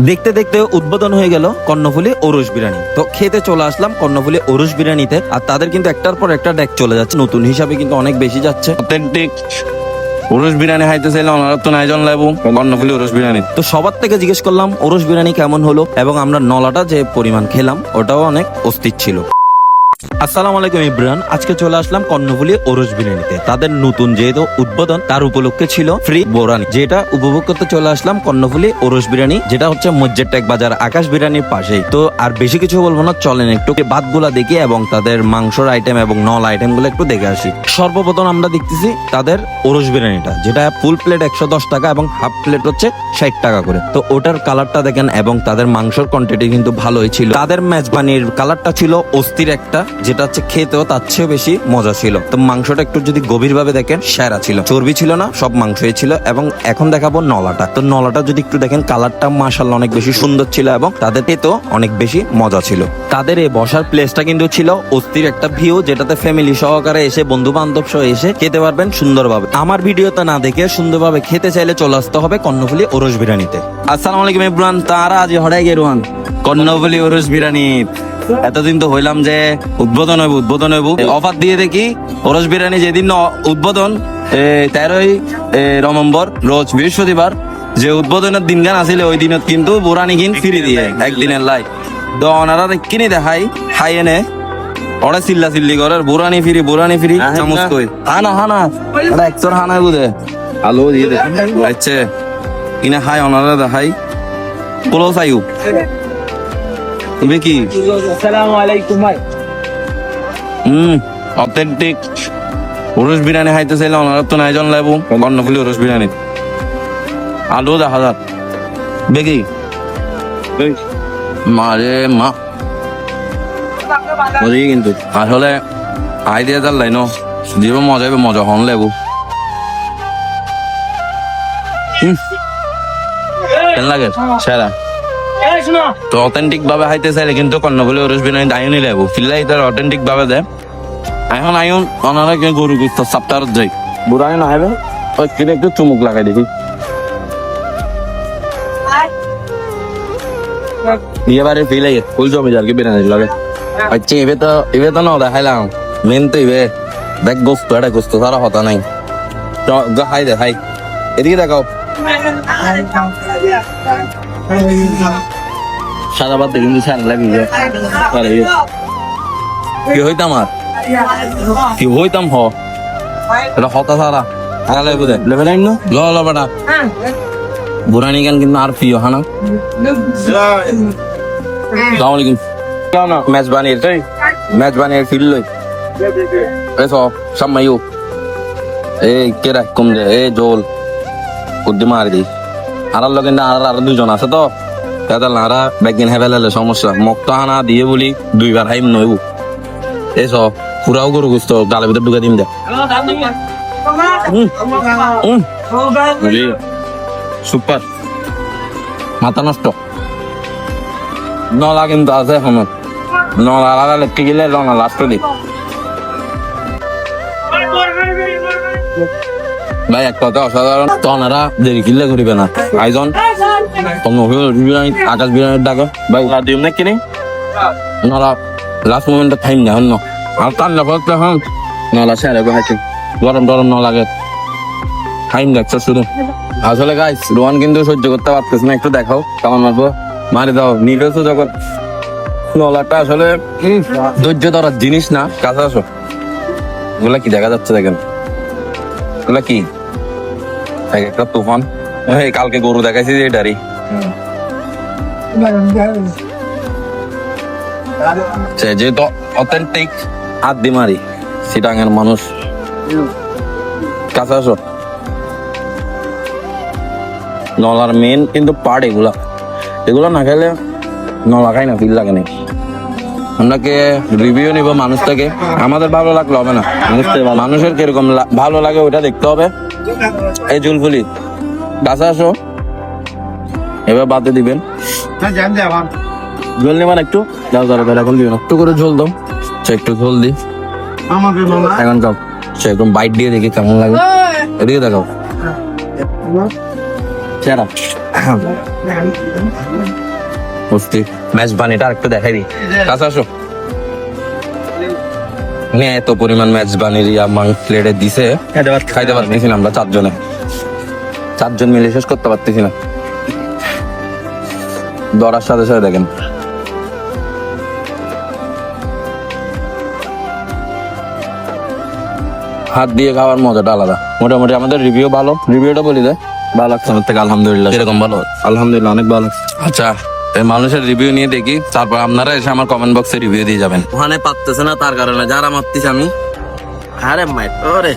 দেখতে দেখতে উদ্বোধন হয়ে গেল কর্ণফুলী ওরস বিরিয়ানি। তো খেতে চলে আসলাম কর্ণফুলী ওরস বিরিয়ানিতে। আর তাদের কিন্তু একটার পর একটা ডেক চলে যাচ্ছে, নতুন হিসাবে কিন্তু অনেক বেশি যাচ্ছে। অথেন্টিক ওরস বিরিয়ানি খাইতে চাইলে ওনারা তো নাইজন লাগবো কর্ণফুলী ওরস বিরিয়ানি। তো সবার থেকে জিজ্ঞেস করলাম ওরস বিরিয়ানি কেমন হলো, এবং আমরা নলাটা যে পরিমাণ খেলাম ওটাও অনেক অস্থির ছিল। আসসালামু আলাইকুম ইব্রান, আজকে চলে আসলাম কর্ণফুলী ওরস বিরিয়ানিতে। তাদের নতুন যেহেতু উদ্বোধন, তার উপলক্ষে ছিল ফ্রি বোরানি, যেটা উপভোগ করতে চলে আসলাম কর্ণফুলী ওরস বিরিয়ানি, যেটা হচ্ছে মসজিদ টেক বাজার আকাশ বিরিয়ানির পাশেই। তো আর বেশি কিছু বলবো না, চলেন একটু ভাতগুলা দেখি এবং তাদের মাংসর আইটেম এবং নল আইটেম গুলো একটু দেখে আসি। সর্বপ্রথম আমরা দেখতেছি তাদের ওরস বিরিয়ানিটা, যেটা ফুল প্লেট 110 টাকা এবং হাফ প্লেট হচ্ছে 60 টাকা করে। তো ওটার কালারটা দেখেন, এবং তাদের মাংসর কোয়ান্টিটি কিন্তু ভালোই ছিল। তাদের মেজবানির কালারটা ছিল অস্থির একটা, যেটা হচ্ছে খেতেও তার চেয়ে বেশি মজা ছিল। তো মাংসটা একটু যদি গভীর ভাবে দেখেন, সেরা ছিল, চর্বি ছিল না, সব মাংসই ছিল। এবং এখন দেখাবো নলাটা। তো নলাটা যদি একটু দেখেন, কালারটা মাশাআল্লাহ অনেক বেশি সুন্দর ছিল, এবং তাদের খেতেও অনেক বেশি মজা ছিল। তাদের এই বসার প্লেসটা কিন্তু ছিল অস্থির একটা ভিউ, যেটাতে ফ্যামিলি সহকারে এসে, বন্ধু বান্ধব সহ এসে খেতে পারবেন সুন্দরভাবে। আমার ভিডিওটা না দেখে সুন্দরভাবে খেতে চাইলে চলে আসতে হবে কর্ণফুলী ওরস বিরিয়ানিতে। আসসালামু আলাইকুম ইব্রান, তারা আজ হড়াই গেরুয়ান কর্ণফুলী ওরস বিরিয়ানি। এতদিন তো হইলাম যে উদ্বোধন হইব অফার দিয়ে দেখি ওরস বিরিয়ানি যেদিন উদ্বোধন 13ই নভেম্বর রোজ বৃহস্পতিবার, যে উদ্বোধনের দিন গান আসলে ওই দিনত কিন্তু বুরানি কিন ফ্রি দিয়ে একদিনের লাই। তো ওনারা কিনে দেখাই হাই এনে ওরা চিল্লা চিল্লি করে বুরানি ফ্রি চামচ কই হানা এটা একশোর হানায় বুঝে আলো দিয়ে দে আচ্ছা কিনা হাই ওনারা দেখাই ক্লোজ আইউ কি আসসালামু আলাইকুম ভাই। অথেন্টিক ওরস বিরিয়ানি খাইতে চাইলে ওনারা তো নাইজন লাগবো কর্ণফুলী ওরস বিরিয়ানি। আলু 10,000 বেগি মারে মা মজা কিন্তু আসলে আইডিয়া তার লাইন জীবন মজা হবে, মজা হন লেবু কেন লাগে সেরা। তো অথেন্টিক ভাবে খাইতে চাইলে কিন্তু কর্ণফুলী ওরস বিরিয়ানি দায়নি লেবু ফিল্লাই তার অথেন্টিক ভাবে দেয়। এখন আইন ওনারা গরু গুস্ত সপ্তাহত যাই বুড়াই না হবে ওই কিনে একটু চুমুক লাগাই দেখি বিয়েবারে ফিলাই ফুল জমি যার কি বিরিয়ানি লাগে। আচ্ছা এবে তো না দেখাইলাম মেন তো এবে দেখ গোস্ত এটা গোস্ত সারা হতা নাই। হাই দে হাই এদিকে দেখাও সাদা বাদ কিন্তু সারা লাগে কি হইতাম আর কি হইতাম এটা হতা সারা আড়ালে বুঝে লেভেল আইন ল বেটা বুরানি গান কিন্তু আর প্রিয় হানা। আসসালামু আলাইকুম মেজবানির ফিল লই এসো সামাইও এই কেরা কম দে এই জোল কুদ্দি মারি দি আর লগে না আর দুজন আছে তো তাদের নারা ব্যাগিন হেবেলে সমস্যা মক্ত হানা দিয়ে বলি দুইবার হাইম নইব এসো পুরাও গরু গুস্ত গালের ভিতর ঢুকে দিম দে সুপার মাথা নষ্ট নলা কিন্তু আছে এখন নলা লাগা লেখতে গেলে রঙা লাস্ট দিই ভাই এক কথা অসাধারণ। তো ওনারা দেরি কিনলে করিবে না আইজন আকাশ বিরিয়ানির ডাকা ভাই দিম না কিনে নলা লাস্ট মোমেন্টে টাইম না অন্য আর ঠান্ডা করতে হন নলা সেরে হাইছে গরম টরম ন লাগে টাইম লাগছে শুধু। আসলে গাইস রোহান কিন্তু সহ্য করতে পারতেছ না, একটু দেখাও কেমন মারবো মারি দাও নিবেছো যখন নলাটা আসলে ধৈর্য ধরার জিনিস না। কাছে আসো এগুলা কি দেখা যাচ্ছে দেখেন, এগুলা কি একটা তুফান। কালকে গরু দেখাইছি যে এটারই যেহেতু অথেন্টিক হাত দি মারি সিটাঙ্গের মানুষ। কাছে আসো নলার মেন কিন্তু পার্ট এগুলা না খাইলে নলা খাই না ফিল লাগে না। আপনাকে রিভিউ নিব মানুষ থেকে, আমাদের ভালো লাগলে হবে না, মানুষের কিরকম ভালো লাগে ওইটা দেখতে হবে। এই জুলফুলি কাছে আসো এবার বাদে দিবেন ঝোল নেবেন একটু যাও এখন দিবেন একটু করে ঝোল দাও একটু ঝোল দি এখন খাও একদম বাইট দিয়ে দেখি কেমন লাগে এদিকে দেখাও সেরা। বুঝছি মেজবানিটা আরেকটু দেখাই দিই কাছে আসো নিয়ে এত পরিমাণ মেজবানির প্লেটে দিছে খাইতে পারতেছি না আমরা চারজন মিলে শেষ করতে পারতেছি না দরার সাথে সাথে দেখেন হাত দিয়ে খাওয়ার মজাটা আলাদা মোটামুটি আমাদের রিভিউ ভালো রিভিউটা বলি দেয় ভালো লাগছে আমার থেকে আলহামদুলিল্লাহ এরকম ভালো আলহামদুলিল্লাহ অনেক ভালো লাগছে। আচ্ছা এই মানুষের রিভিউ নিয়ে দেখি তারপর আপনারা এসে আমার কমেন্ট বক্সে রিভিউ দিয়ে যাবেন ওখানে পারতেছে না তার কারণে যারা মারতিস আমি আরে মাই ওরে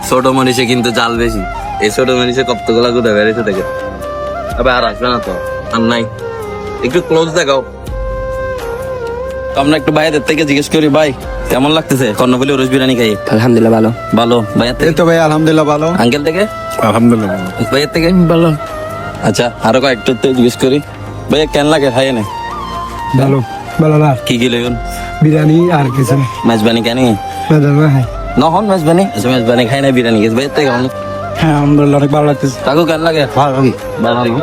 ছোট মনীষে কিন্তু জাল বেশি এই ছোট মনীষে কপ্তগুলা কোথায় বেড়েছে দেখে আবার আর আসবে না তো আর নাই একটু ক্লোজ দেখাও তো আমরা একটু ভাইয়াদের থেকে জিজ্ঞেস করি ভাই কেমন লাগতেছে কর্ণফুলী ওরস বিরিয়ানি খাই আলহামদুলিল্লাহ ভালো। ভালো ভাইয়ার থেকে তো ভাই আলহামদুলিল্লাহ ভালো। আঙ্কেল থেকে আলহামদুলিল্লাহ ভাইয়ের থেকে ভালো আচ্ছা আরো কয়েকটু জিজ্ঞেস করি ভাইয়া কেন লাগে খাই না ভালো ভালো না কি কি লেগুন বিরিয়ানি আর কিছু মেজবানি কেন নহন মেজবানি আচ্ছা মেজবানি খাই না বিরিয়ানি গেছে ভাইয়ের থেকে অনেক হ্যাঁ আলহামদুলিল্লাহ অনেক ভালো লাগতেছে। কাকু কেন লাগে ভালো লাগে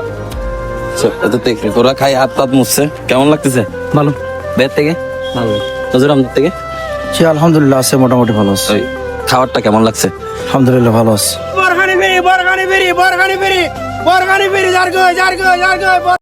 আচ্ছা, এত দেখি ওরা খাই হাত টাত মুছছে কেমন লাগতেছে ভালো ভাইয়ের থেকে ভালো নজর আমাদের থেকে সে আলহামদুলিল্লাহ আছে মোটামুটি ভালো আছে। ওই খাবারটা কেমন লাগছে আলহামদুলিল্লাহ ভালো আছে। বরগানি বেরি